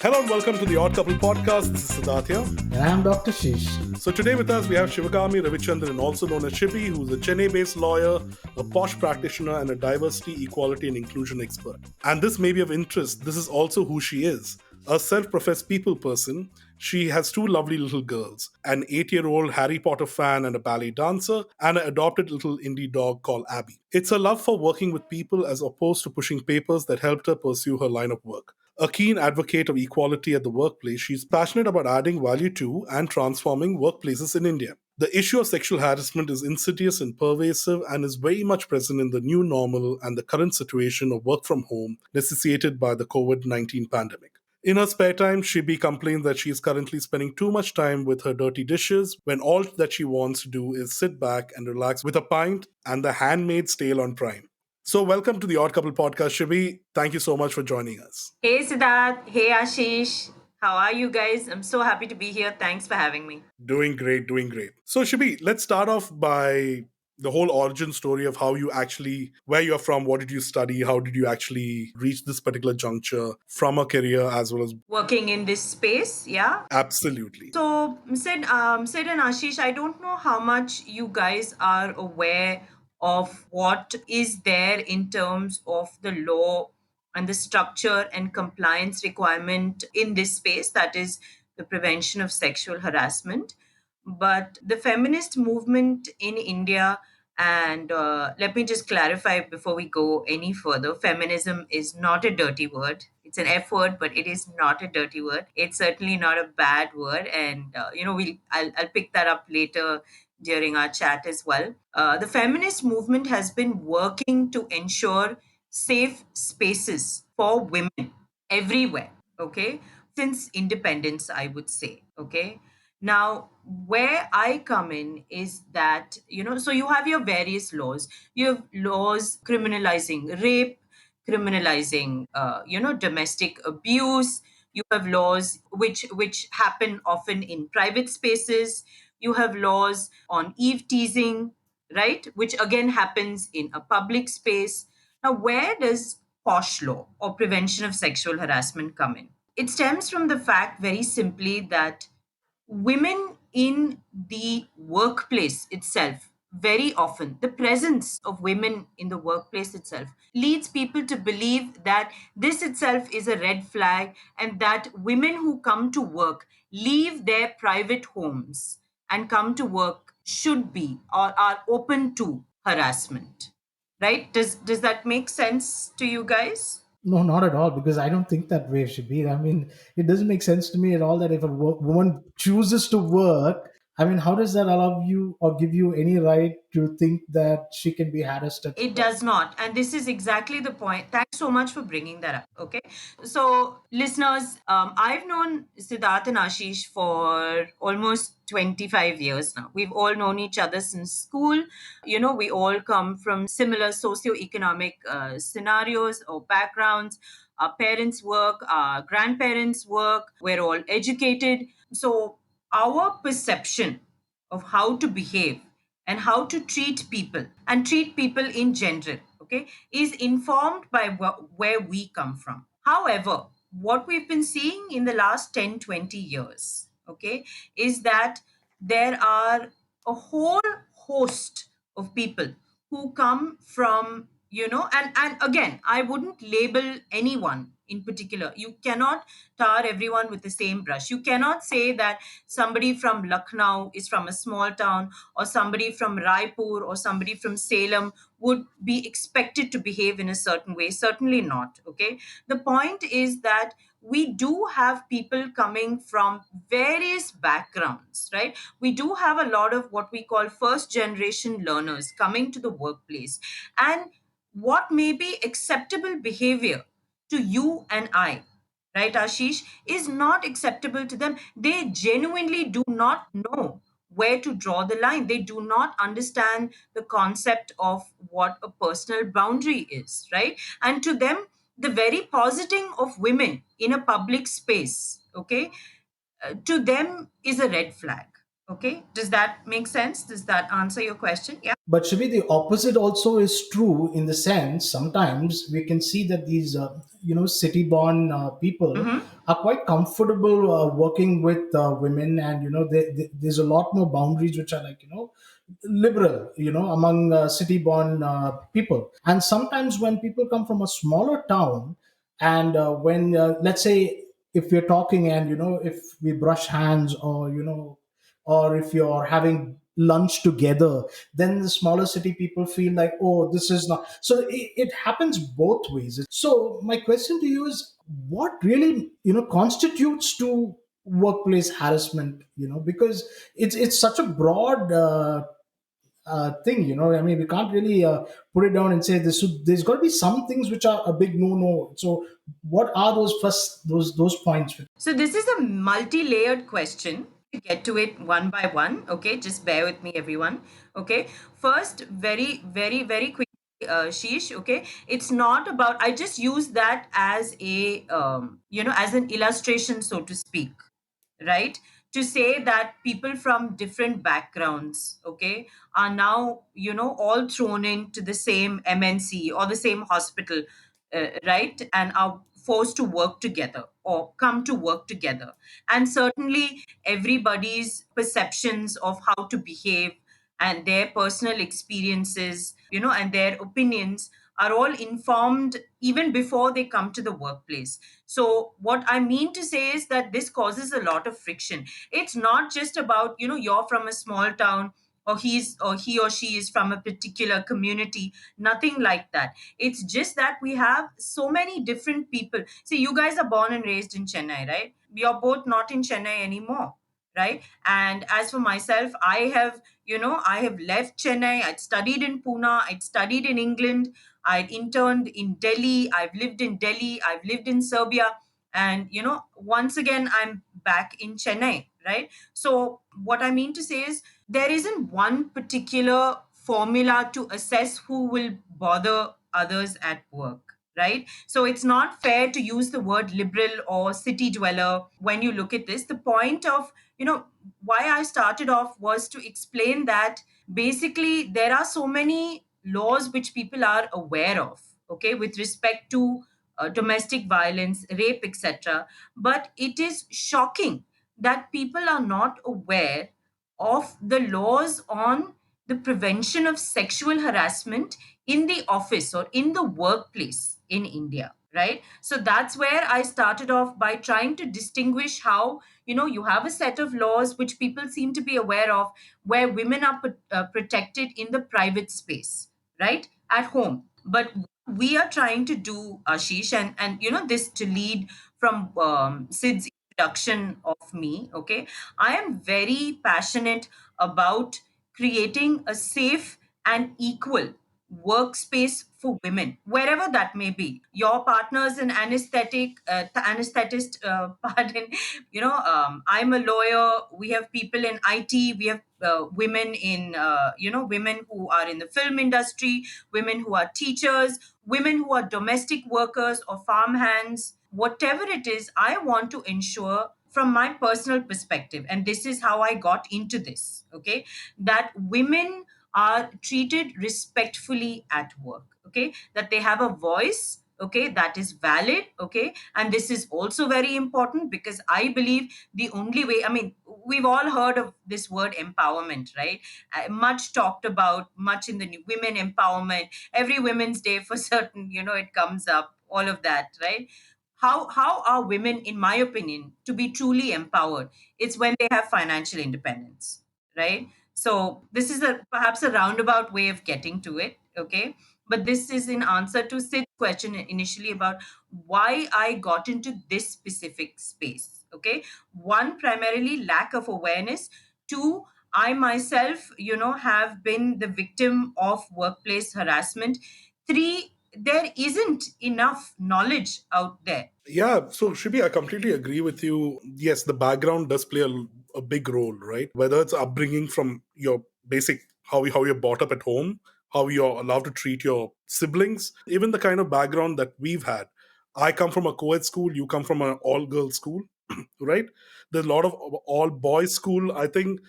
Hello and welcome to the Odd Couple podcast. This is Siddharth here. And I'm Dr. Sheesh. So today with us we have Shivagami Ravichandran, also known as Shibi, who's a Chennai-based lawyer, a posh practitioner, and a diversity, equality, and inclusion expert. And this may be of interest. This is also who she is. A self-professed people person, she has two lovely little girls, an 8-year-old Harry Potter fan and a ballet dancer, and an adopted little indie dog called Abby. It's her love for working with people as opposed to pushing papers that helped her pursue her line of work. A keen advocate of equality at the workplace, she's passionate about adding value to and transforming workplaces in India. The issue of sexual harassment is insidious and pervasive and is very much present in the new normal and the current situation of work from home necessitated by the COVID 19 pandemic. In her spare time, Shibi complains that she is currently spending too much time with her dirty dishes when all that she wants to do is sit back and relax with a pint and The Handmaid's Tale on Prime. So, welcome to the Odd Couple podcast, Shibi. Thank you so much for joining us. Hey Siddharth, hey Ashish. How are you guys? I'm so happy to be here. Thanks for having me. Doing great, doing great. So, Shibi, let's start off by the whole origin story of how you actually, where you're from, what did you study, how did you actually reach this particular juncture from a career as well as. Working in this space, yeah. Absolutely. So Sid and Ashish, I don't know how much you guys are aware of what is there in terms of the law and the structure and compliance requirement in this space, that is the prevention of sexual harassment. But the feminist movement in India, and let me just clarify before we go any further, feminism is not a dirty word. It's an F word, but it is not a dirty word. It's certainly not a bad word, and I'll pick that up later during our chat as well. The feminist movement has been working to ensure safe spaces for women everywhere. Okay, since independence, I would say. Okay, now, where I come in is that, so you have your various laws. You have laws criminalizing rape, criminalizing, domestic abuse. You have laws which happen often in private spaces. You have laws on eve teasing, right, which again happens in a public space. Now, where does posh law or prevention of sexual harassment come in? It stems from the fact, very simply, that women in the workplace itself, very often the presence of women in the workplace itself leads people to believe that this itself is a red flag, and that women who come to work, leave their private homes and come to work, should be or are open to harassment. Right? Does that make sense to you guys? No, not at all, because I don't think that way should be. I mean, it doesn't make sense to me at all that if a woman chooses to work, I mean, how does that allow you or give you any right to think that she can be harassed at It work? does not. And this is exactly the point. Thanks so much for bringing that up. Okay. So, listeners, I've known Siddharth and Ashish for almost 25 years now. We've all known each other since school. We all come from similar socioeconomic scenarios or backgrounds. Our parents work, our grandparents work, we're all educated. So, our perception of how to behave and how to treat people and treat people in general, okay, is informed by where we come from. However, what we've been seeing in the last 10, 20 years, okay, is that there are a whole host of people who come from, and again, I wouldn't label anyone in particular. You cannot tar everyone with the same brush. You cannot say that somebody from Lucknow is from a small town, or somebody from Raipur or somebody from Salem would be expected to behave in a certain way. Certainly not. Okay. The point is that we do have people coming from various backgrounds, right? We do have a lot of what we call first generation learners coming to the workplace. And what may be acceptable behavior to you and I, right, Ashish, is not acceptable to them. They genuinely do not know where to draw the line. They do not understand the concept of what a personal boundary is, right? And to them, the very positing of women in a public space, okay, to them is a red flag. Okay, does that make sense? Does that answer your question? Yeah. But Shivi, the opposite also is true in the sense sometimes we can see that these, city-born people Mm-hmm. are quite comfortable working with women, and there's a lot more boundaries which are like liberal, among city-born people. And sometimes when people come from a smaller town, and when let's say if we're talking and if we brush hands, or if you're having lunch together, then the smaller city people feel like, oh, this is not so. It happens both ways. So my question to you is, what really constitutes to workplace harassment, because it's such a broad thing, I mean, we can't really put it down and say this. So there's got to be some things which are a big no. So what are those first, those points? So this is a multi-layered question. To get to it one by one. Okay, just bear with me, everyone. Okay, first, very, very, very quickly, Sheesh. Okay, it's not about. I just use that as a as an illustration, so to speak, right? To say that people from different backgrounds, okay, are now, all thrown into the same MNC or the same hospital, right? And are forced to work together or come to work together. And certainly everybody's perceptions of how to behave and their personal experiences, and their opinions are all informed even before they come to the workplace. So what I mean to say is that this causes a lot of friction. It's not just about, you're from a small town, or he or she is from a particular community. Nothing like that. It's just that we have so many different people. See, you guys are born and raised in Chennai, right? You're both not in Chennai anymore, right? And as for myself, I have left Chennai. I'd studied in Pune, I'd studied in England, I'd interned in Delhi, I've lived in Delhi, I've lived in Serbia, and once again I'm back in Chennai, right? So what I mean to say is there isn't one particular formula to assess who will bother others at work, right? So it's not fair to use the word liberal or city dweller when you look at this. The point of, why I started off was to explain that basically there are so many laws which people are aware of, okay, with respect to domestic violence, rape, etc. But it is shocking that people are not aware of the laws on the prevention of sexual harassment in the office or in the workplace in India, right? So that's where I started off by trying to distinguish how, you have a set of laws which people seem to be aware of, where women are protected in the private space, right? At home. But we are trying to do, Ashish, and this to lead from Sid's introduction of me, okay? I am very passionate about creating a safe and equal workspace for women, wherever that may be. Your partner is an anesthetist, pardon. I'm a lawyer. We have people in IT. We have women in, women who are in the film industry, women who are teachers, women who are domestic workers or farm hands. Whatever it is, I want to ensure from my personal perspective, and this is how I got into this, okay, that women are treated respectfully at work, okay, that they have a voice, okay, that is valid, okay. And this is also very important because I believe the only way, I mean, we've all heard of this word empowerment, right? Much talked about, much in the women empowerment, every women's day for certain, it comes up, all of that, right? How are women, in my opinion, to be truly empowered? It's when they have financial independence, right? So this is a perhaps a roundabout way of getting to it, okay? But this is in answer to Sid's question initially about why I got into this specific space, okay? One, primarily lack of awareness. Two, I myself, have been the victim of workplace harassment. Three, there isn't enough knowledge out there. Yeah, so Shibi, I completely agree with you. Yes, the background does play a big role, right? Whether it's upbringing from your basic how you're brought up at home, how you're allowed to treat your siblings, even the kind of background that we've had. I come from a co-ed school, you come from an all-girls school, right? There's a lot of all boys school. I think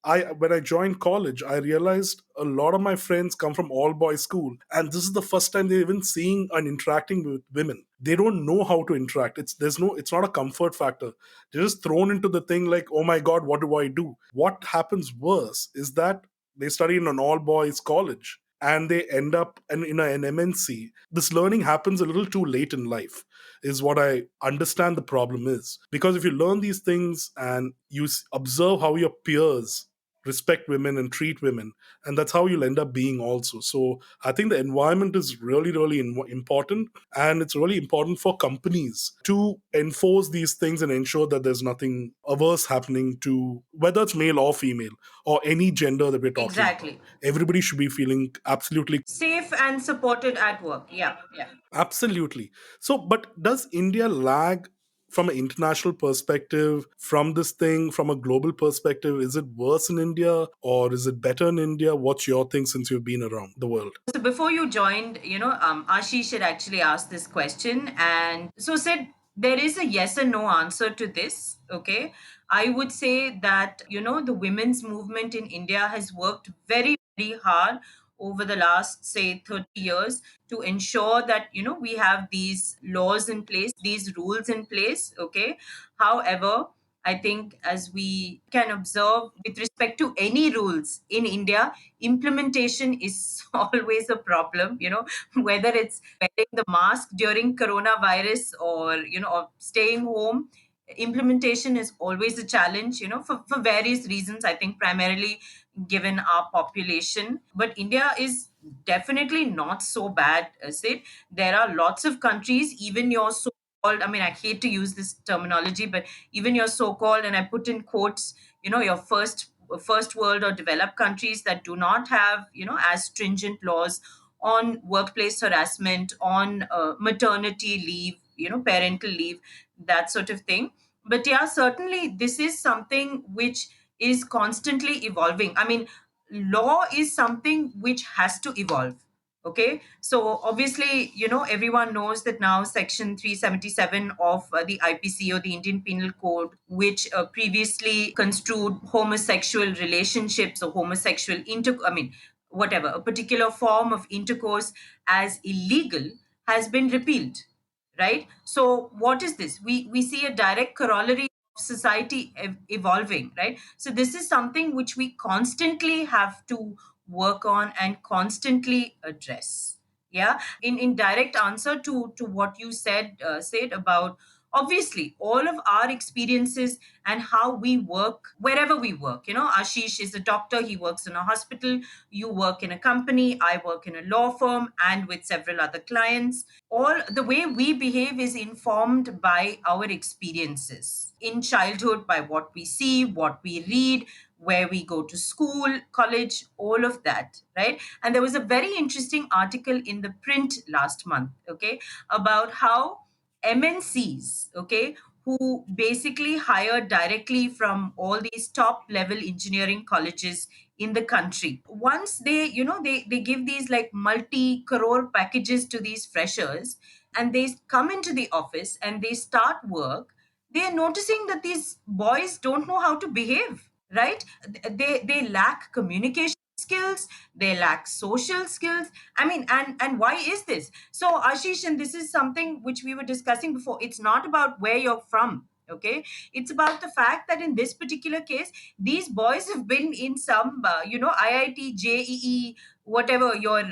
When I joined college, I realized a lot of my friends come from all boys school, and this is the first time they're even seeing and interacting with women. They don't know how to interact. It's not a comfort factor. They're just thrown into the thing like, oh my god, what do I do? What happens worse is that they study in an all boys college and they end up in an MNC. This learning happens a little too late in life, is what I understand the problem is. Because if you learn these things and you observe how your peers respect women and treat women, and that's how you'll end up being also. So I think the environment is really really important, and it's really important for companies to enforce these things and ensure that there's nothing averse happening to whether it's male or female or any gender that we're talking about. Exactly. Everybody should be feeling absolutely. Safe and supported at work. Yeah, yeah. Absolutely. So, but does India lag from an international perspective from this thing, from a global perspective? Is it worse in India or is it better in India? What's your thing since you've been around the world? So before you joined, Ashish had actually asked this question, and so said there is a yes and no answer to this. Okay, I would say that the women's movement in India has worked very very hard over the last say 30 years to ensure that we have these laws in place, these rules in place. Okay, however, I think as we can observe with respect to any rules in India, implementation is always a problem, whether it's wearing the mask during coronavirus or or staying home. Implementation is always a challenge, for various reasons. I think primarily given our population, but India is definitely not so bad as it. There are lots of countries, even your so called, I mean, I hate to use this terminology, but even your so called, and I put in quotes, your first world or developed countries that do not have as stringent laws on workplace harassment, on maternity leave, parental leave, that sort of thing. But yeah, certainly this is something which is constantly evolving. I mean, law is something which has to evolve. Okay, so obviously everyone knows that now section 377 of the IPC, or the Indian Penal Code, which previously construed homosexual relationships or homosexual I mean, whatever, a particular form of intercourse as illegal, has been repealed, right? So what is this? We see a direct corollary of society evolving, right? So this is something which we constantly have to work on and constantly address. Yeah, in direct answer to what you said about, obviously all of our experiences and how we work wherever we work. Ashish is a doctor, he works in a hospital, you work in a company, I work in a law firm and with several other clients. All the way we behave is informed by our experiences in childhood, by what we see, what we read, where we go to school, college, all of that, right? And there was a very interesting article in the print last month, okay, about how MNCs, okay, who basically hire directly from all these top level engineering colleges in the country. Once they give these like multi crore packages to these freshers, and they come into the office and they start work, they are noticing that these boys don't know how to behave, right? They lack communication skills, they lack social skills. I mean, and why is this? So Ashish, and this is something which we were discussing before, it's not about where you're from. Okay, it's about the fact that in this particular case, these boys have been in some IIT, JEE, whatever your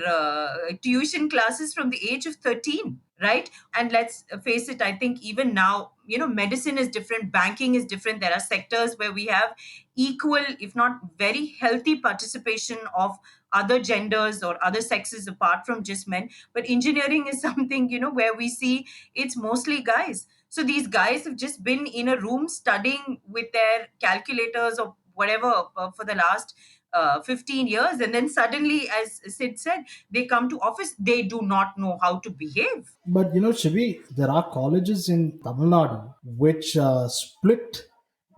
tuition classes from the age of 13, right? And let's face it, I think even now, medicine is different, banking is different. There are sectors where we have equal, if not very healthy participation of other genders or other sexes apart from just men. But engineering is something, where we see it's mostly guys. So these guys have just been in a room studying with their calculators or whatever for the last 15 years, and then suddenly, as Sid said, they come to office, they do not know how to behave. But Shivi, there are colleges in Tamil Nadu which split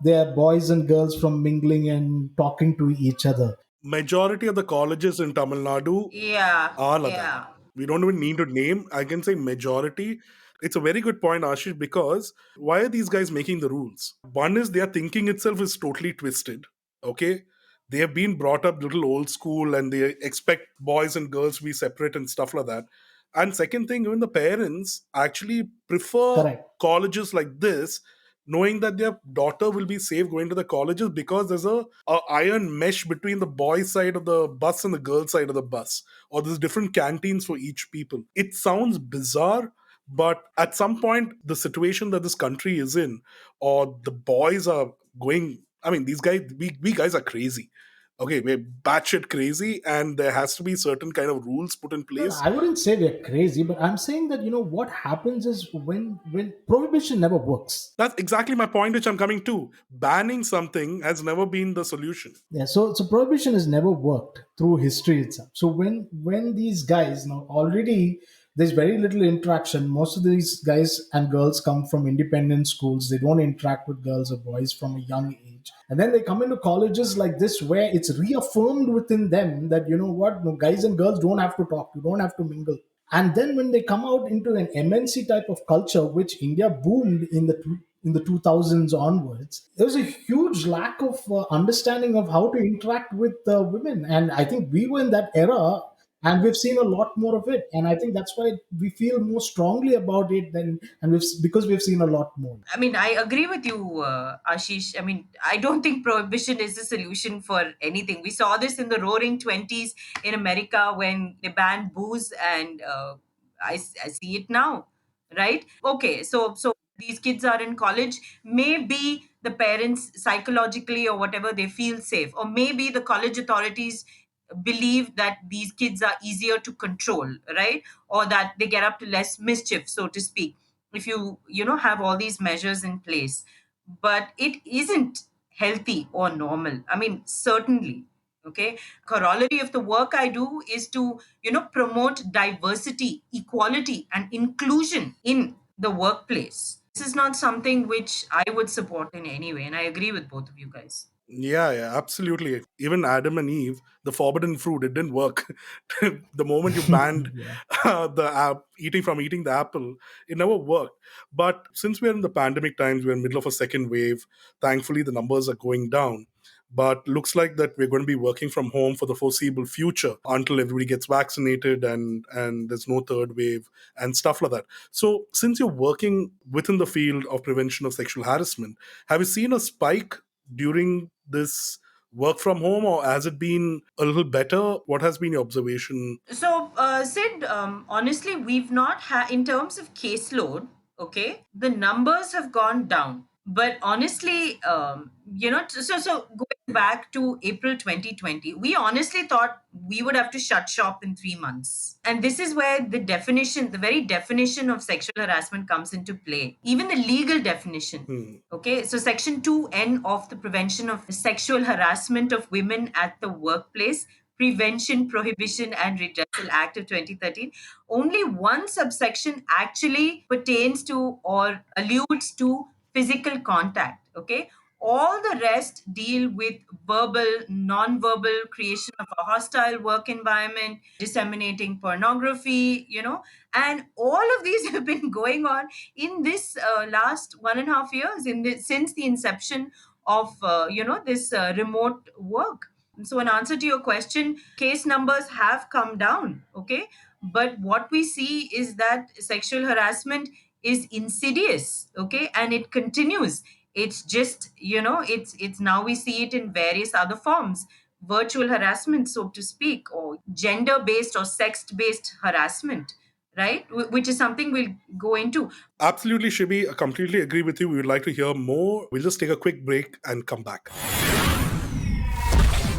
their boys and girls from mingling and talking to each other. Majority of the colleges in Tamil Nadu Yeah, are like that. yeah. We don't even need to name. I can say majority. It's a very good point, Ashish, because why are these guys making the rules? One is their thinking itself is totally twisted. Okay. they have been brought up little old school and they expect boys and girls to be separate and stuff like that. And second thing, even the parents actually prefer Correct. colleges like this, knowing that their daughter will be safe going to the colleges because there's a iron mesh between the boys side of the bus and the girls side of the bus, or there's different canteens for each people. It sounds bizarre, but at some point the situation that this country is in, or the boys are going, I mean, these guys, we guys are crazy. Okay, we're batshit crazy, and there has to be certain kind of rules put in No, place. I wouldn't say we're crazy, but I'm saying that what happens is when prohibition never works. That's exactly my point, which I'm coming to. Banning something has never been the solution. Yeah, so prohibition has never worked through history itself. So when these guys now already there's very little interaction. Most of these guys and girls come from independent schools. They don't interact with girls or boys from a young age, and then they come into colleges like this where it's reaffirmed within them that what, no, guys and girls don't have to talk. You don't have to mingle. And then when they come out into an MNC type of culture, which India boomed in the 2000s onwards, there was a huge lack of understanding of how to interact with women. And I think we were in that era, and we've seen a lot more of it. And I think that's why we feel more strongly about it than, and because we've seen a lot more. I mean, I agree with you, Ashish. I mean, I don't think prohibition is the solution for anything. We saw this in the roaring 20s in America when they banned booze, and I see it now, right? Okay, so these kids are in college. Maybe the parents psychologically or whatever, they feel safe, or maybe the college authorities believe that these kids are easier to control, right? Or that they get up to less mischief, so to speak, if you have all these measures in place. But it isn't healthy or normal, I mean, certainly. Okay, corollary of the work I do is to promote diversity, equality, and inclusion in the workplace. This is not something which I would support in any way, and I agree with both of you guys. Yeah, yeah, absolutely. Even Adam and Eve, the forbidden fruit, it didn't work. The moment you banned Yeah. the app eating the apple, it never worked. But since we're in the pandemic times, we're in the middle of a second wave. Thankfully, the numbers are going down. But looks like that we're going to be working from home for the foreseeable future until everybody gets vaccinated and there's no third wave and stuff like that. So, since you're working within the field of prevention of sexual harassment, have you seen a spike during this work from home, or has it been a little better? What has been your observation? So, Sid, honestly, we've not had, in terms of caseload, okay, the numbers have gone down. But honestly, so going back to April 2020, we honestly thought we would have to shut shop in 3 months. And this is where the very definition of sexual harassment comes into play, even the legal definition. Hmm. Okay, so Section 2N of the Prevention of Sexual Harassment of Women at the Workplace, Prevention, Prohibition, and Redressal Act of 2013, only one subsection actually pertains to or alludes to physical contact. Okay, all the rest deal with verbal, non-verbal creation of a hostile work environment, disseminating pornography, and all of these have been going on in this last 1.5 years, since the inception of this remote work. So, in answer to your question, case numbers have come down, okay? But what we see is that sexual harassment is insidious, okay? And it continues. It's just, it's now we see it in various other forms, virtual harassment, so to speak, or gender based or sex based harassment, right? Which is something we'll go into. Absolutely, Shibi. I completely agree with you. We would like to hear more. We'll just take a quick break and come back.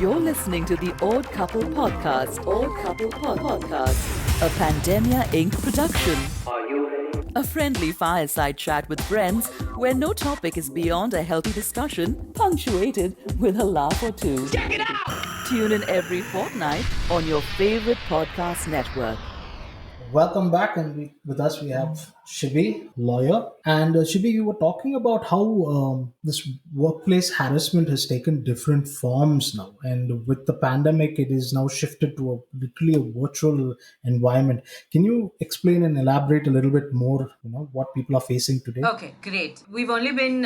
You're listening to the Odd Couple Podcast. Odd Couple Podcast. A Pandemia Inc. production. Are you ready? A friendly fireside chat with friends where no topic is beyond a healthy discussion, punctuated with a laugh or two. Check it out! Tune in every fortnight on your favorite podcast network. Welcome back, and with us we have Shibi, lawyer. And Shibi, you were talking about how this workplace harassment has taken different forms now. And with the pandemic, it is now shifted to literally a virtual environment. Can you explain and elaborate a little bit more, what people are facing today? Okay, great. We've only been,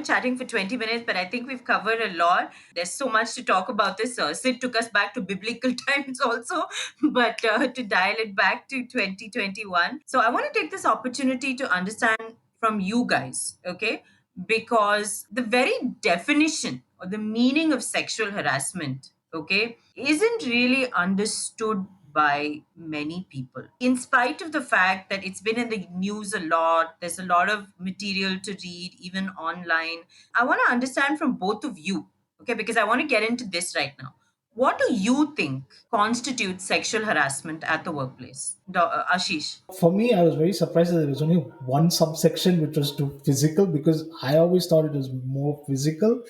chatting for 20 minutes, but I think we've covered a lot. There's so much to talk about this. Sid took us back to biblical times also, but to dial it back to 2021. So I want to take this opportunity to understand from you guys, okay? Because the very definition or the meaning of sexual harassment, okay, isn't really understood by many people. In spite of the fact that it's been in the news a lot, there's a lot of material to read, even online. I want to understand from both of you, okay, because I want to get into this right now. What do you think constitutes sexual harassment at the workplace? Ashish. For me, I was very surprised that there was only one subsection which was to physical, because I always thought it was more physical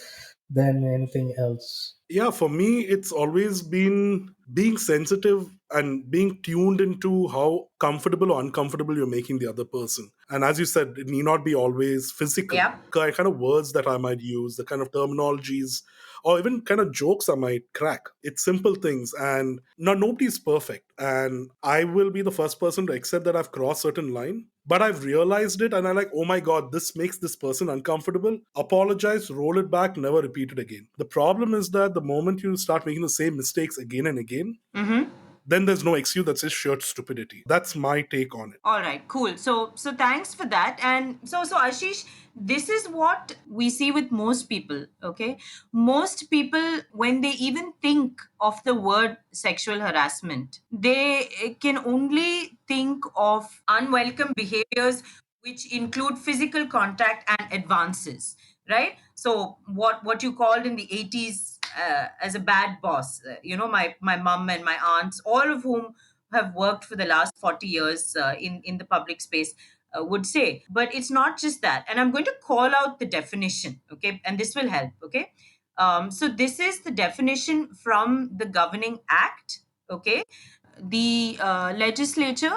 than anything else. Yeah, for me, it's always been being sensitive and being tuned into how comfortable or uncomfortable you're making the other person. And as you said, it need not be always physical. Yeah. Kind of words that I might use, the kind of terminologies, or even kind of jokes I might crack. It's simple things, and nobody's perfect. And I will be the first person to accept that I've crossed certain line. But I've realized it, and I'm like, oh my god, this makes this person uncomfortable. Apologize, roll it back, never repeat it again. The problem is that the moment you start making the same mistakes again and again, Mm-hmm. then there's no excuse, that's just sheer stupidity. That's my take on it. All right, cool. So thanks for that. And so Ashish, this is what we see with most people, okay? Most people, when they even think of the word sexual harassment, they can only think of unwelcome behaviors which include physical contact and advances, right? So what you called in the 80s as a bad boss, my mom and my aunts, all of whom have worked for the last 40 years in the public space would say. But it's not just that. And I'm going to call out the definition, okay? And this will help, okay? So this is the definition from the Governing Act, okay? The legislature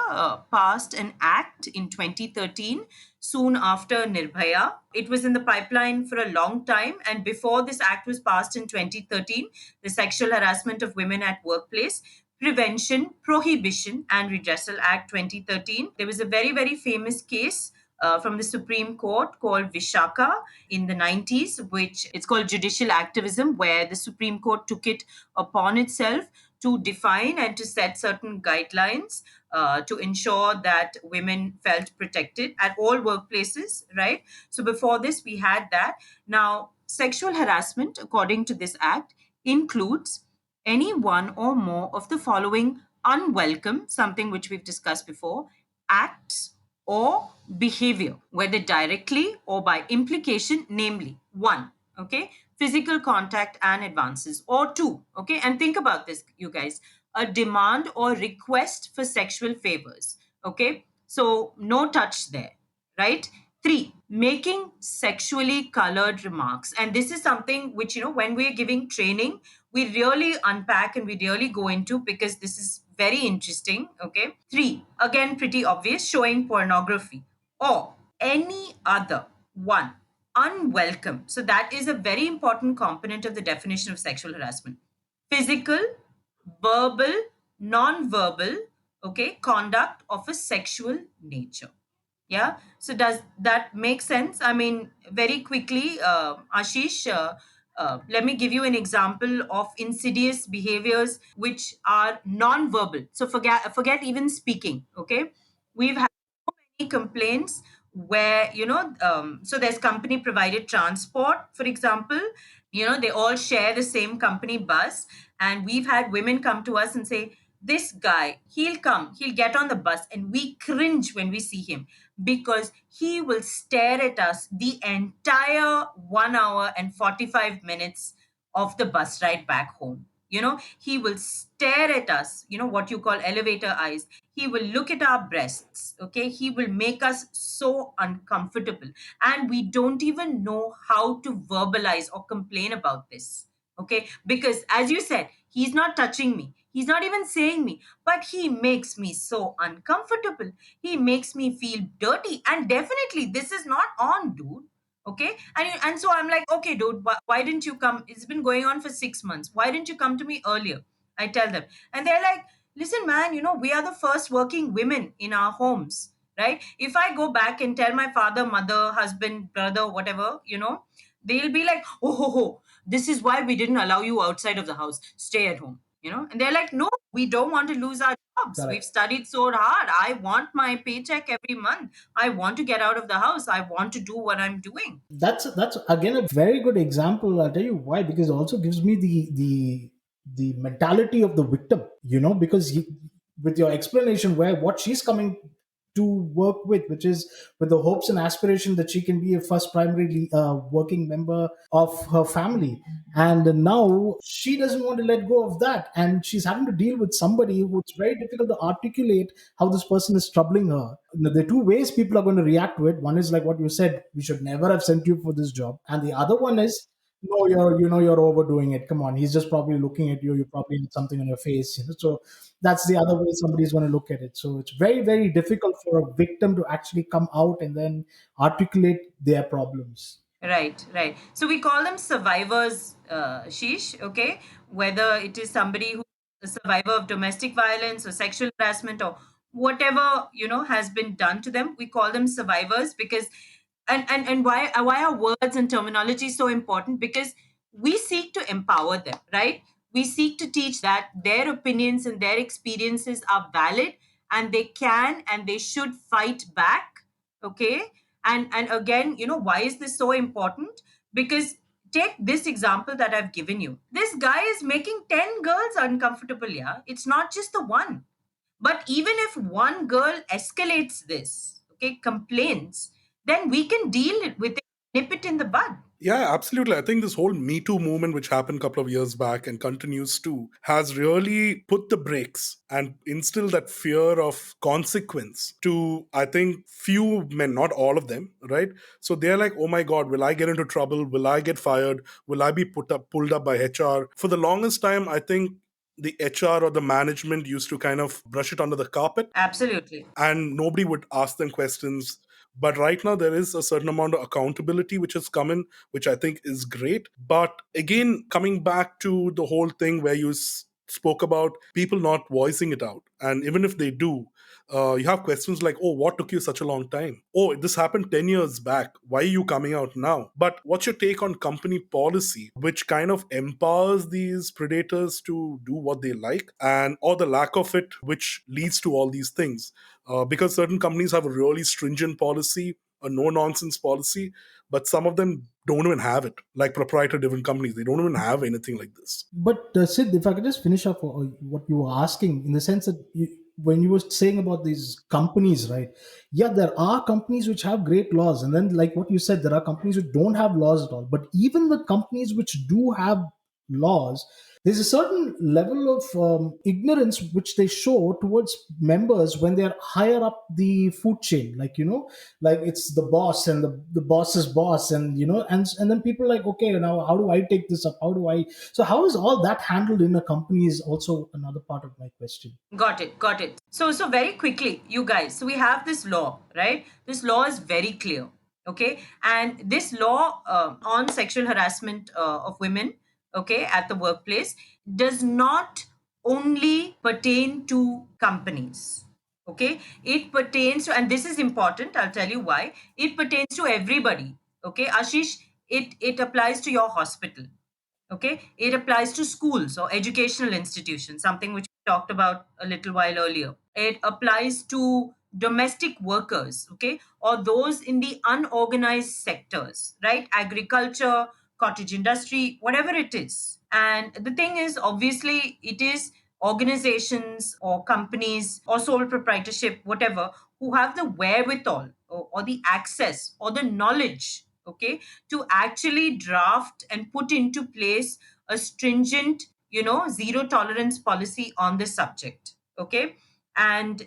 passed an act in 2013, soon after Nirbhaya. It was in the pipeline for a long time. And before this act was passed in 2013, the Sexual Harassment of Women at Workplace Prevention, Prohibition, and Redressal Act 2013. There was a very, very famous case from the Supreme Court called Vishaka in the 90s, which it's called judicial activism, where the Supreme Court took it upon itself to define and to set certain guidelines to ensure that women felt protected at all workplaces, right? So before this, we had that. Now, sexual harassment, according to this act, includes any one or more of the following unwelcome, something which we've discussed before, acts or behavior, whether directly or by implication, namely, one, okay, physical contact and advances, or two, okay, and think about this, you guys, a demand or request for sexual favors, okay, so no touch there, right? Three, making sexually colored remarks. And this is something which, when we're giving training, we really unpack and we really go into, because this is very interesting. Okay. Three, again, pretty obvious, showing pornography or any other one unwelcome. So that is a very important component of the definition of sexual harassment. Physical, verbal, non-verbal, okay, conduct of a sexual nature. Yeah. So does that make sense? I mean, very quickly, Ashish, let me give you an example of insidious behaviors which are non-verbal. So forget even speaking. Okay, we've had many complaints where so there's company provided transport, for example. They all share the same company bus, and we've had women come to us and say, this guy, he'll get on the bus, and we cringe when we see him because he will stare at us the entire 1 hour and 45 minutes of the bus ride back home. He will stare at us, what you call elevator eyes. He will look at our breasts, okay? He will make us so uncomfortable, and we don't even know how to verbalize or complain about this, okay? Because as you said, he's not touching me, He's not even saying me, but he makes me so uncomfortable. He makes me feel dirty. And definitely, this is not on, dude. Okay. And so I'm like, okay, dude, why didn't you come? It's been going on for 6 months. Why didn't you come to me earlier? I tell them. And they're like, listen, man, we are the first working women in our homes, right? If I go back and tell my father, mother, husband, brother, whatever, they'll be like, oh, ho, ho, this is why we didn't allow you outside of the house. Stay at home, and they're like, no, we don't want to lose our jobs. We've Correct. studied so hard. I want my paycheck every month. I want to get out of the house. I want to do what I'm doing. That's again a very good example. I'll tell you why, because it also gives me the mentality of the victim. Because with your explanation, where what she's coming to work with, which is with the hopes and aspiration that she can be a first primary working member of her family, and now she doesn't want to let go of that, and she's having to deal with somebody who it's very difficult to articulate how this person is troubling her. There are two ways people are going to react to it. One is like what you said, we should never have sent you for this job, and the other one is, no, you're overdoing it. Come on, he's just probably looking at you. You probably had something on your face. So that's the other way somebody's going to look at it. So it's very, very difficult for a victim to actually come out and then articulate their problems. Right, right. So we call them survivors, Sheesh, okay? Whether it is somebody who a survivor of domestic violence or sexual harassment or whatever, has been done to them, we call them survivors because and why are words and terminology so important? Because we seek to empower them, right? We seek to teach that their opinions and their experiences are valid and they can and they should fight back, okay? And again, why is this so important? Because take this example that I've given you. This guy is making 10 girls uncomfortable. Yeah, it's not just the one. But even if one girl escalates this, okay, complains, then we can deal with it, nip it in the bud. Yeah, absolutely. I think this whole Me Too movement, which happened a couple of years back and continues to, has really put the brakes and instilled that fear of consequence to, I think, few men, not all of them, right? So they're like, oh my God, will I get into trouble? Will I get fired? Will I be pulled up by HR? For the longest time, I think the HR or the management used to kind of brush it under the carpet Absolutely. and nobody would ask them questions. But right now, there is a certain amount of accountability which has come in, which I think is great. But again, coming back to the whole thing where you spoke about people not voicing it out, and even if they do, you have questions like, oh, what took you such a long time? Oh, this happened 10 years back. Why are you coming out now? But what's your take on company policy, which kind of empowers these predators to do what they like, and or the lack of it, which leads to all these things? Because certain companies have a really stringent policy, a no nonsense policy, but some of them don't even have it. Like proprietary driven companies, they don't even have anything like this. But Sid, if I could just finish up what you were asking, in the sense that when you were saying about these companies, right? Yeah, there are companies which have great laws, and then like what you said, there are companies which don't have laws at all. But even the companies which do have laws, there's a certain level of ignorance which they show towards members when they're higher up the food chain, like like it's the boss and the boss's boss, and and then people are like, okay, now how do I take this up? How do I So how is all that handled in a company is also another part of my question. Got it, got it. So very quickly, you guys. So we have this law, right? This law is very clear, okay? And this law on sexual harassment of women, okay, at the workplace, does not only pertain to companies, okay? It pertains to, and this is important. I'll tell you why. It pertains to everybody, okay? Ashish, it applies to your hospital. Okay, it applies to schools or educational institutions, something which we talked about a little while earlier. It applies to domestic workers, okay, or those in the unorganized sectors, right? Agriculture, cottage industry, whatever it is. And the thing is, obviously, it is organizations or companies or sole proprietorship, whatever, who have the wherewithal or the access or the knowledge, okay, to actually draft and put into place a stringent, zero tolerance policy on this subject, okay? And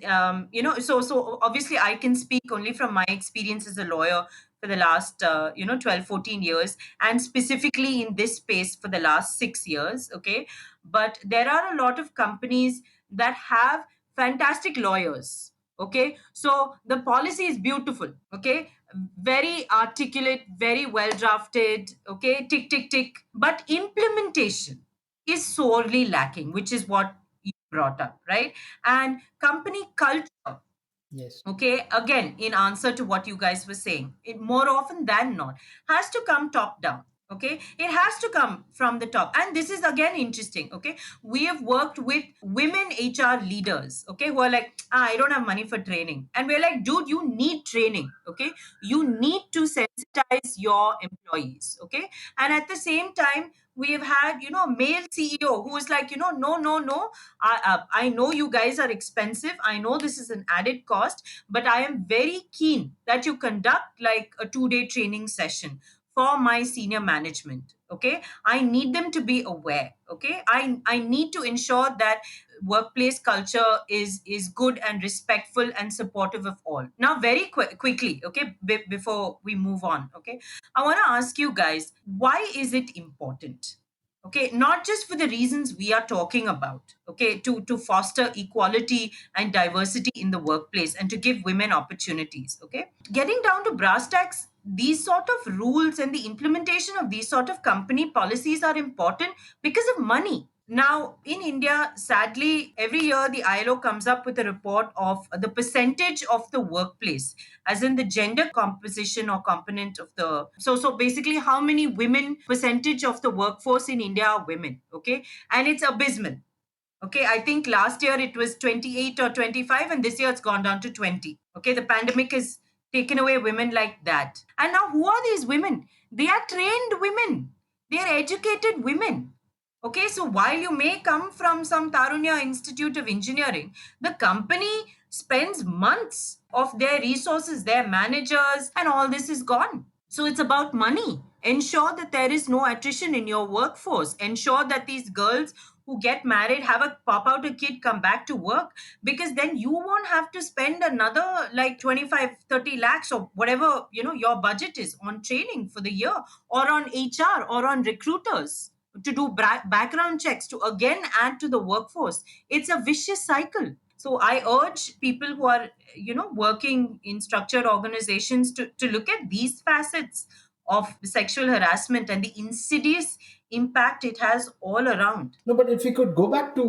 so obviously I can speak only from my experience as a lawyer for the last 12, 14 years, and specifically in this space for the last 6 years. Okay, but there are a lot of companies that have fantastic lawyers. Okay, so the policy is beautiful. Okay, very articulate, very well drafted. Okay, tick tick tick, but implementation is sorely lacking, which is what you brought up, right? And company culture, Yes. okay, again, in answer to what you guys were saying, it more often than not has to come top down. Okay, it has to come from the top. And this is again interesting. Okay, we have worked with women HR leaders, okay, who are like, I don't have money for training. And we're like, dude, you need training. Okay, you need to sensitize your employees. Okay, and at the same time, we have had, a male CEO who is like, no, no, no, I know you guys are expensive. I know this is an added cost, but I am very keen that you conduct like a 2-day training session for my senior management. Okay, I need them to be aware. Okay, I need to ensure that workplace culture is good and respectful and supportive of all. Now, very quickly, okay, before we move on, okay, I want to ask you guys, why is it important? Okay, not just for the reasons we are talking about, okay, to foster equality and diversity in the workplace and to give women opportunities. Okay, getting down to brass tacks, these sort of rules and the implementation of these sort of company policies are important because of money. Now, in India, sadly, every year the ILO comes up with a report of the percentage of the workplace, as in the gender composition or component of the. So basically, how many women percentage of the workforce in India are women? Okay, and it's abysmal. Okay, I think last year it was 28 or 25, and this year it's gone down to 20. Okay, the pandemic has taken away women like that. And now, who are these women? They are trained women, they are educated women. Okay, so while you may come from some Tarunya Institute of Engineering, the company spends months of their resources, their managers, and all this is gone. So it's about money. Ensure that there is no attrition in your workforce. Ensure that these girls who get married, have a pop out a kid, come back to work, because then you won't have to spend another like 25, 30 lakhs or whatever, your budget is on training for the year, or on HR, or on recruiters to do background checks to again add to the workforce. It's a vicious cycle. So I urge people who are, working in structured organizations to look at these facets of sexual harassment and the insidious impact it has all around. No, but if we could go back to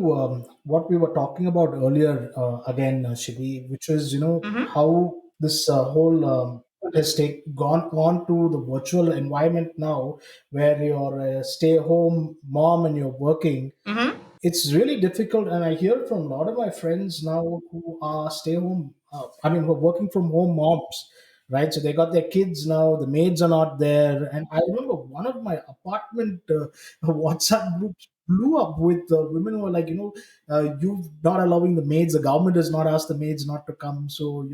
what we were talking about earlier, again, Shivi, which was, Mm-hmm. how this whole has gone on to the virtual environment now, where you're a stay-home mom and you're working. Mm-hmm. It's really difficult, and I hear from a lot of my friends now who are stay home, who are working from home moms, right? So they got their kids now, the maids are not there. And I remember one of my apartment WhatsApp groups blew up with women who were like, you're not allowing the maids, the government has not asked the maids not to come, so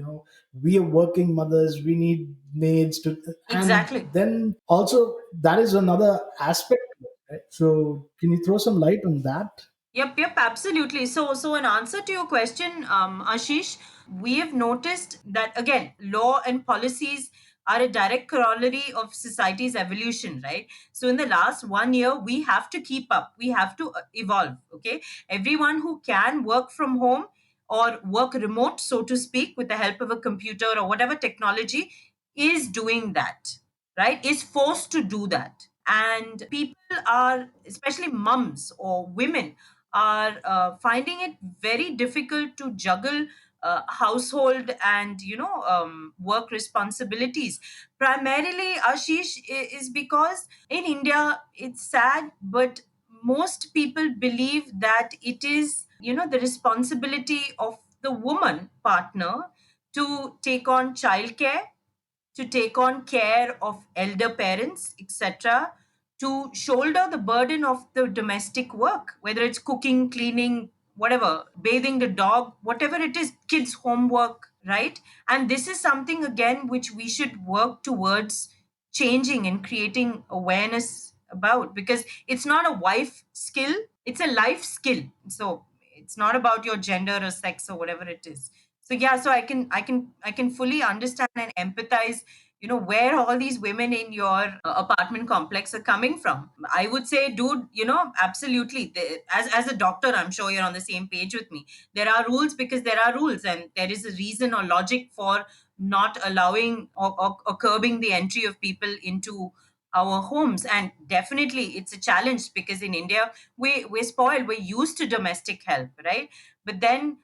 we are working mothers, we need maids to. And Exactly. then also that is another aspect, right? So can you throw some light on that? Yep, absolutely. So in answer to your question, Ashish, we have noticed that again, law and policies are a direct corollary of society's evolution, right? So in the last 1 year, we have to keep up. We have to evolve. Okay, everyone who can work from home or work remote, so to speak, with the help of a computer or whatever technology, is doing that, right? Is forced to do that. And people are, especially mums or women, are finding it very difficult to juggle household and work responsibilities. Primarily, Ashish, is because in India it's sad, but most people believe that it is the responsibility of the woman partner to take on childcare, to take on care of elder parents, etc., to shoulder the burden of the domestic work, whether it's cooking, cleaning, whatever, bathing the dog, whatever it is, kids' homework, right? And this is something, again, which we should work towards changing and creating awareness about, because it's not a wife skill, it's a life skill. So It's not about your gender or sex or whatever it is. So yeah, so I can fully understand and empathize, where all these women in your apartment complex are coming from. I would say, dude, absolutely, as a doctor, I'm sure you're on the same page with me. There are rules because there are rules, and there is a reason or logic for not allowing or curbing the entry of people into our homes. And definitely it's a challenge, because in India we're spoiled, we're used to domestic help, right? But then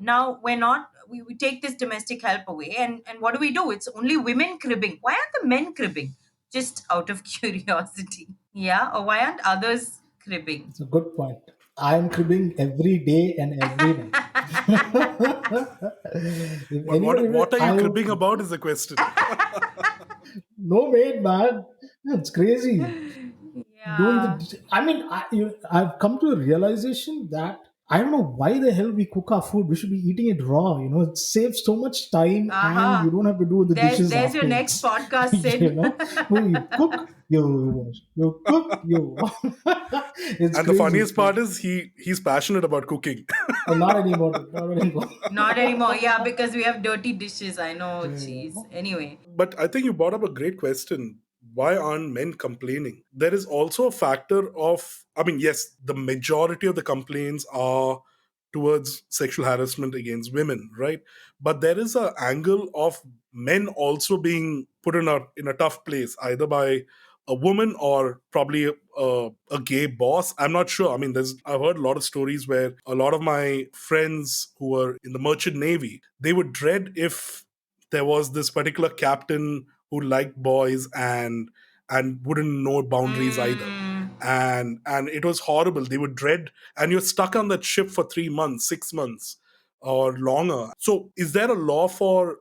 now we're not, we take this domestic help away, and what do? It's only women cribbing. Why aren't the men cribbing? Just out of curiosity. Yeah, or why aren't others cribbing? It's a good point. I am cribbing every day and every night. If But anybody, what are you I cribbing about is the question. no mate, man. It's crazy. Doing Yeah. the, I mean, I've come to a realization that I don't know why the hell we cook our food. We should be eating it raw. It saves so much time, and you Aha. don't have to do the dishes There's your next afterwards. podcast, Sid. No, you cook, you wash, you cook, you wash. It's And the crazy. funniest part is he's passionate about cooking. Not anymore. Not anymore. Not anymore. Yeah, because we have dirty dishes. I know, Yeah. jeez. Anyway. But I think you brought up a great question. Why aren't men complaining? There is also a factor of, I mean, yes, the majority of the complaints are towards sexual harassment against women, right? But there is an angle of men also being put in a tough place, either by a woman or probably a gay boss. I'm not sure. I mean, I've heard a lot of stories where a lot of my friends who were in the merchant navy, they would dread if there was this particular captain who liked boys and wouldn't know boundaries either, Mm, and it was horrible. They would dread, and you're stuck on that ship for 3 months, 6 months, or longer. So is there a law for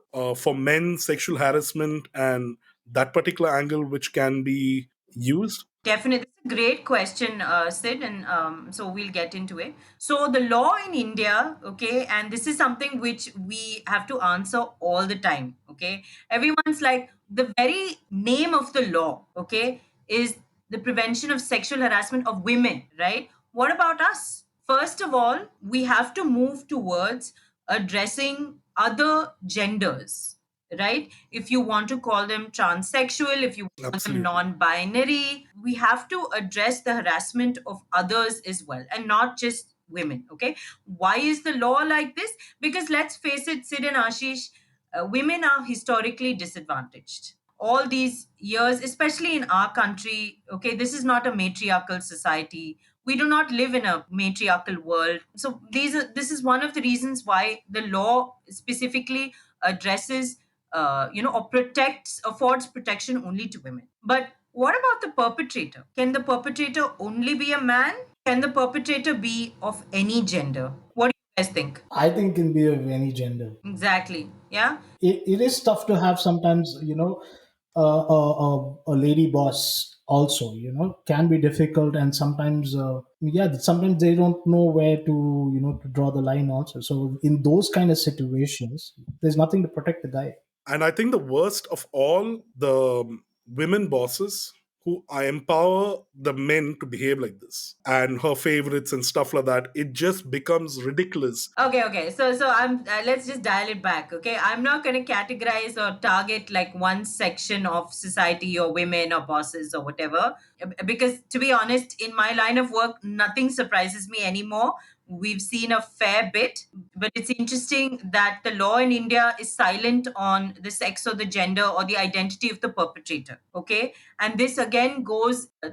men sexual harassment and that particular angle which can be used? definitely. That's a great question, Sid, and so we'll get into it. So the law in India, okay, and this is something which we have to answer all the time, okay? Everyone's like, the very name of the law, okay, is the prevention of sexual harassment of women, right? What about us? First of all, we have to move towards addressing other genders, right? If you want to call them transsexual, if you call them Absolutely. non-binary, we have to address the harassment of others as well, and not just women. Okay, why is the law like this? Because let's face it, Sid and Ashish, women are historically disadvantaged all these years, especially in our country. Okay, this is not a matriarchal society. We do not live in a matriarchal world. So this is one of the reasons why the law specifically addresses, or protects, affords protection only to women. But what about the perpetrator? Can the perpetrator only be a man? Can the perpetrator be of any gender? What do you guys think? I think it can be of any gender. Exactly. Yeah. It is tough to have sometimes, a lady boss also, can be difficult. And sometimes, yeah, sometimes they don't know where to, to draw the line also. So in those kind of situations, there's nothing to protect the guy. And I think the worst of all, the women bosses who I empower the men to behave like this and her favorites and stuff like that. It just becomes ridiculous. Okay. So I'm let's just dial it back. Okay, I'm not going to categorize or target like one section of society or women or bosses or whatever, because to be honest, in my line of work, nothing surprises me anymore. We've seen a fair bit, but it's interesting that the law in India is silent on the sex or the gender or the identity of the perpetrator. Okay, and this again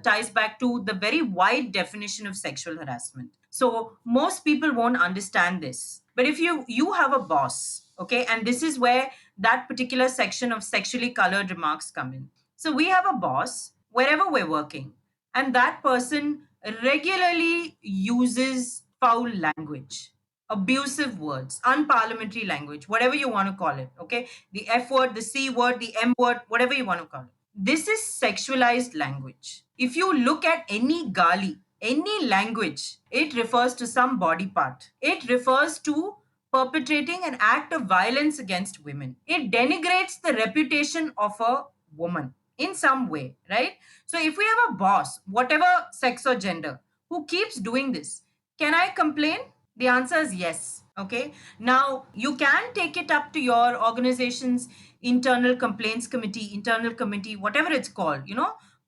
ties back to the very wide definition of sexual harassment. So most people won't understand this. But if you have a boss, okay, and this is where that particular section of sexually colored remarks come in. So we have a boss wherever we're working, and that person regularly uses foul language, abusive words, unparliamentary language, whatever you want to call it, okay? The F word, the C word, the M word, whatever you want to call it. This is sexualized language. If you look at any gali, any language, it refers to some body part. It refers to perpetrating an act of violence against women. It denigrates the reputation of a woman in some way, right? So if we have a boss, whatever sex or gender, who keeps doing this, can I complain? The answer is yes. Okay. Now, you can take it up to your organization's internal complaints committee, whatever it's called,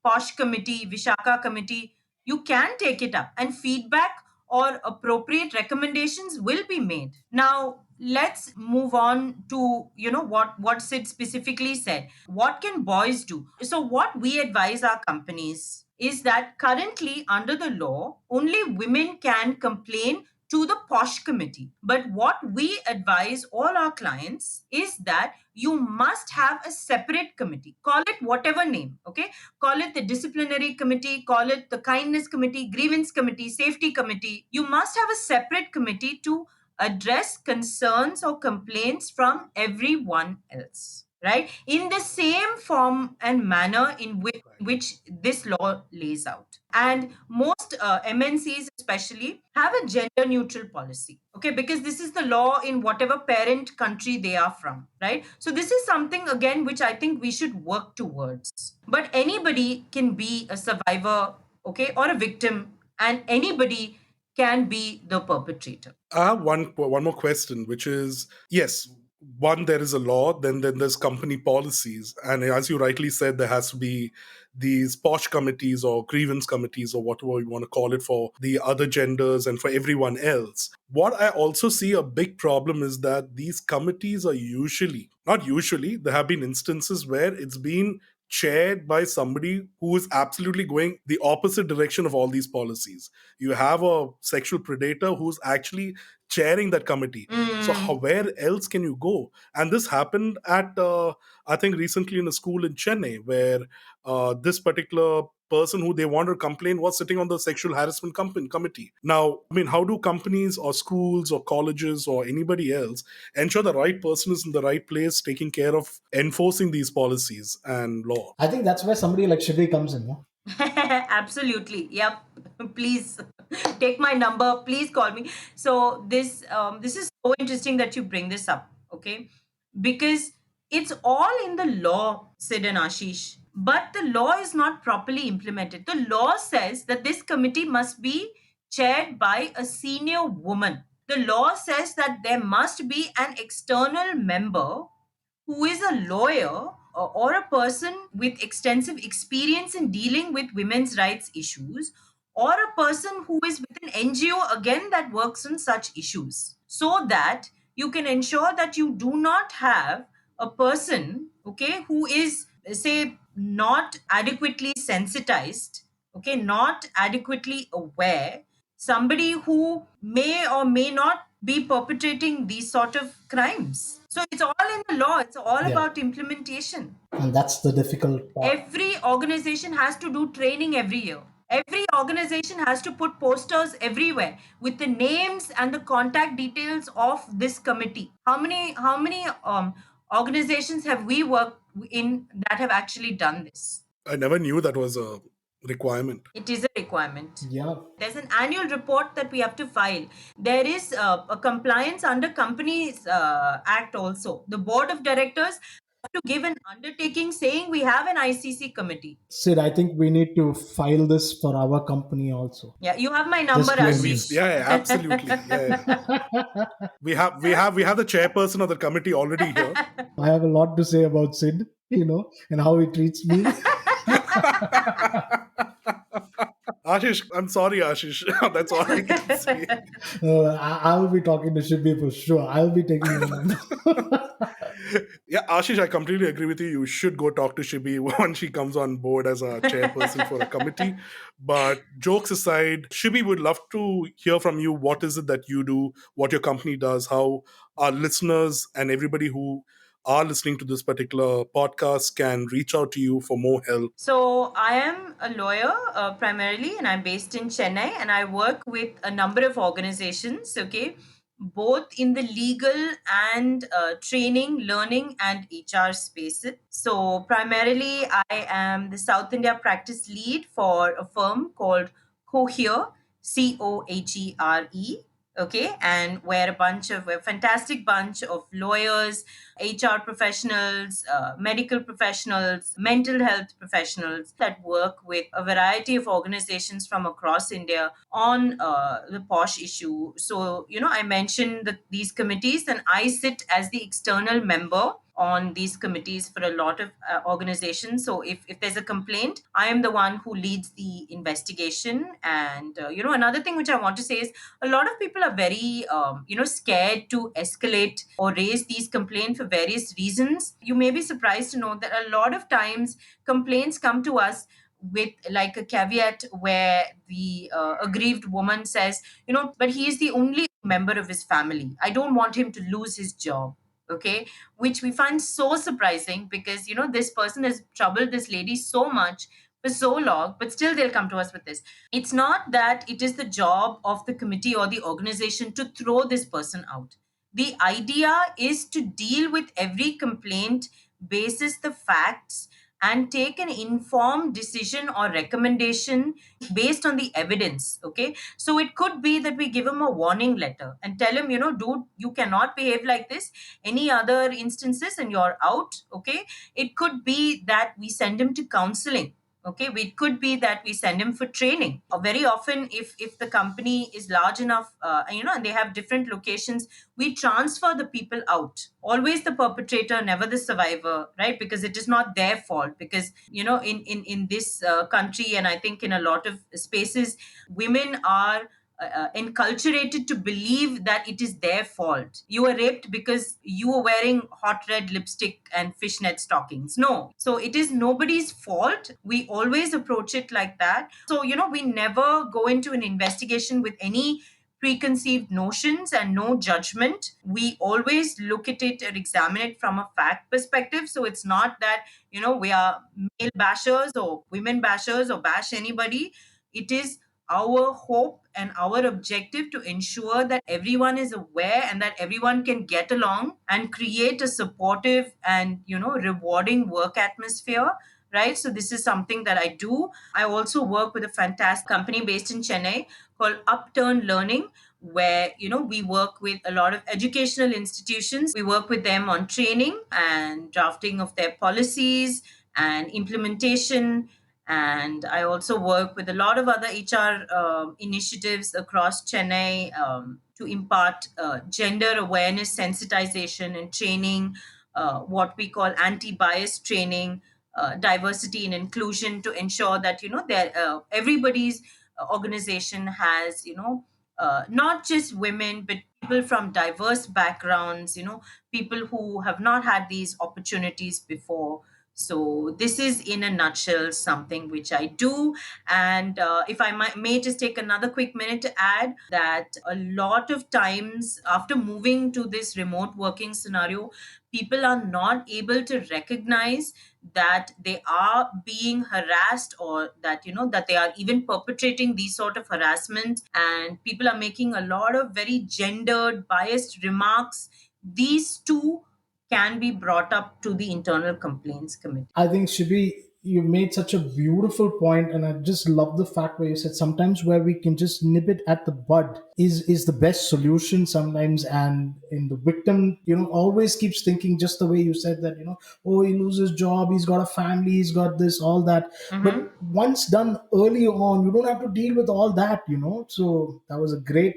POSH committee, Vishaka committee. You can take it up, and feedback or appropriate recommendations will be made. Now, let's move on to, what Sid specifically said. What can boys do? So, what we advise our companies is that currently, under the law, only women can complain to the POSH committee. But what we advise all our clients is that you must have a separate committee. Call it whatever name, okay? Call it the disciplinary committee, call it the kindness committee, grievance committee, safety committee. You must have a separate committee to address concerns or complaints from everyone else, right? In the same form and manner in which this law lays out. And most MNCs, especially, have a gender neutral policy, okay? Because this is the law in whatever parent country they are from, right? So, this is something, again, which I think we should work towards. But anybody can be a survivor, okay, or a victim, and anybody can be the perpetrator. I have one more question, which is, yes, one, there is a law, then there's company policies, and as you rightly said, there has to be these POSH committees or grievance committees or whatever you want to call it for the other genders and for everyone else. What I also see a big problem is that these committees are usually, not usually, there have been instances where it's been chaired by somebody who is absolutely going the opposite direction of all these policies. You have a sexual predator who's actually chairing that committee. So where else can you go? And this happened at I think recently in a school in Chennai, where this particular person who they wanted to complain was sitting on the sexual harassment committee. Now, I mean, how do companies or schools or colleges or anybody else ensure the right person is in the right place taking care of enforcing these policies and law? I think that's where somebody like Shibri comes in. No? Absolutely. Yep. Please take my number. Please call me. So this is so interesting that you bring this up. Okay, because it's all in the law, Sid and Ashish. But the law is not properly implemented. The law says that this committee must be chaired by a senior woman. The law says that there must be an external member who is a lawyer or a person with extensive experience in dealing with women's rights issues, or a person who is with an NGO again that works on such issues, so that you can ensure that you do not have a person, okay, who is, say, not adequately sensitized, okay, not adequately aware, somebody who may or may not be perpetrating these sort of crimes. So it's all in the law, it's all Yeah. about implementation. And that's the difficult part. Every organization has to do training every year. Every organization has to put posters everywhere with the names and the contact details of this committee. How many organizations have we worked in that have actually done this? I never knew that was a requirement. It is a requirement. Yeah. There's an annual report that we have to file. There is a compliance under Companies Act also. The board of directors have to give an undertaking saying we have an ICC committee. Sid, I think we need to file this for our company also. Yeah, you have my number, Disclaimer. Ashish. Yeah, absolutely. Yeah. We have the chairperson of the committee already here. I have a lot to say about Sid, and how he treats me. Ashish, I'm sorry, Ashish. That's all I can say. I will be talking to Shibbi for sure. I'll be taking your number. Yeah, Ashish, I completely agree with you. You should go talk to Shibi when she comes on board as a chairperson for a committee. But jokes aside, Shibi would love to hear from you. What is it that you do? What your company does? How our listeners and everybody who are listening to this particular podcast can reach out to you for more help. So I am a lawyer primarily, and I'm based in Chennai, and I work with a number of organizations. Okay, both in the legal and training, learning, and HR spaces. So primarily, I am the South India practice lead for a firm called Cohere, Cohere. okay, and where a fantastic bunch of lawyers, HR professionals, medical professionals, mental health professionals that work with a variety of organizations from across India on the posh issue. So, I mentioned that these committees, and I sit as the external member on these committees for a lot of organizations. So if there's a complaint, I am the one who leads the investigation. And another thing which I want to say is, a lot of people are very scared to escalate or raise these complaints for various reasons. You may be surprised to know that a lot of times complaints come to us with like a caveat where the aggrieved woman says, but he is the only member of his family, I don't want him to lose his job. Okay, which we find so surprising, because this person has troubled this lady so much for so long, but still they'll come to us with this. It's not that it is the job of the committee or the organization to throw this person out. The idea is to deal with every complaint basis the facts and take an informed decision or recommendation based on the evidence. Okay, so it could be that we give him a warning letter and tell him, dude, you cannot behave like this any other instances and you're out. Okay, it could be that we send him to counseling. Okay, it could be that we send him for training. Or very often, if the company is large enough, and they have different locations, we transfer the people out. Always the perpetrator, never the survivor, right? Because it is not their fault. Because in this country, and I think in a lot of spaces, women are enculturated to believe that it is their fault. You were raped because you were wearing hot red lipstick and fishnet stockings. No. So it is nobody's fault. We always approach it like that. So, we never go into an investigation with any preconceived notions and no judgment. We always look at it and examine it from a fact perspective. So it's not that, we are male bashers or women bashers or bash anybody. It is our hope and our objective to ensure that everyone is aware and that everyone can get along and create a supportive and rewarding work atmosphere, right? So this is something that I do. I also work with a fantastic company based in Chennai called Upturn Learning, where we work with a lot of educational institutions. We work with them on training and drafting of their policies and implementation. And I also work with a lot of other HR initiatives across Chennai to impart gender awareness, sensitization, and training, what we call anti-bias training, diversity and inclusion, to ensure that everybody's organization has not just women but people from diverse backgrounds, people who have not had these opportunities before. So this is in a nutshell something which I do. And if I may just take another quick minute to add that a lot of times after moving to this remote working scenario, people are not able to recognize that they are being harassed, or that that they are even perpetrating these sort of harassment, and people are making a lot of very gendered biased remarks. These two can be brought up to the internal complaints committee. I think Shibi, you made such a beautiful point, and I just love the fact where you said sometimes where we can just nip it at the bud is the best solution sometimes. And in the victim, always keeps thinking just the way you said that, oh, he loses job, he's got a family, he's got this, all that. Mm-hmm. But once done early on, you don't have to deal with all that. So that was a great.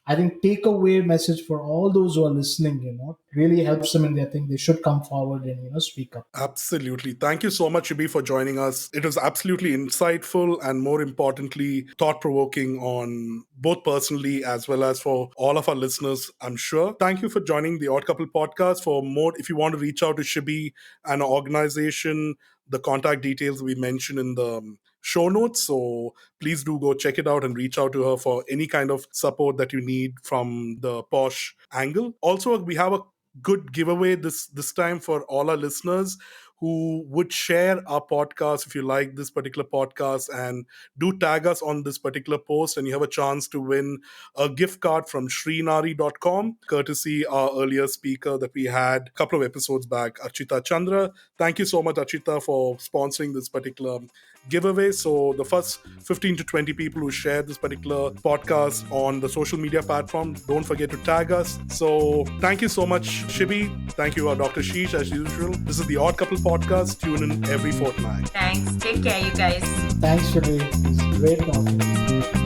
I think takeaway message for all those who are listening, really helps them, and they think they should come forward and speak up. Absolutely. Thank you so much, Shibi, for joining us. It was absolutely insightful and, more importantly, thought provoking on both personally as well as for all of our listeners, I'm sure. Thank you for joining the Odd Couple podcast. For more, if you want to reach out to Shibi and our organization, the contact details we mentioned in the show notes. So please do go check it out and reach out to her for any kind of support that you need from the Posh angle. Also, we have a good giveaway this time for all our listeners who would share our podcast. If you like this particular podcast, and do tag us on this particular post, and you have a chance to win a gift card from srinari.com, courtesy our earlier speaker that we had a couple of episodes back, Archita Chandra. Thank you so much, Archita, for sponsoring this particular giveaway. So the first 15 to 20 people who share this particular podcast on the social media platform, don't forget to tag us. So thank you so much, Shibi. Thank you, Dr. Sheesh, as usual. This is the Odd Couple podcast. Tune in every fortnight. Thanks. Take care, you guys. Thanks, Shabi. It's great talking to you.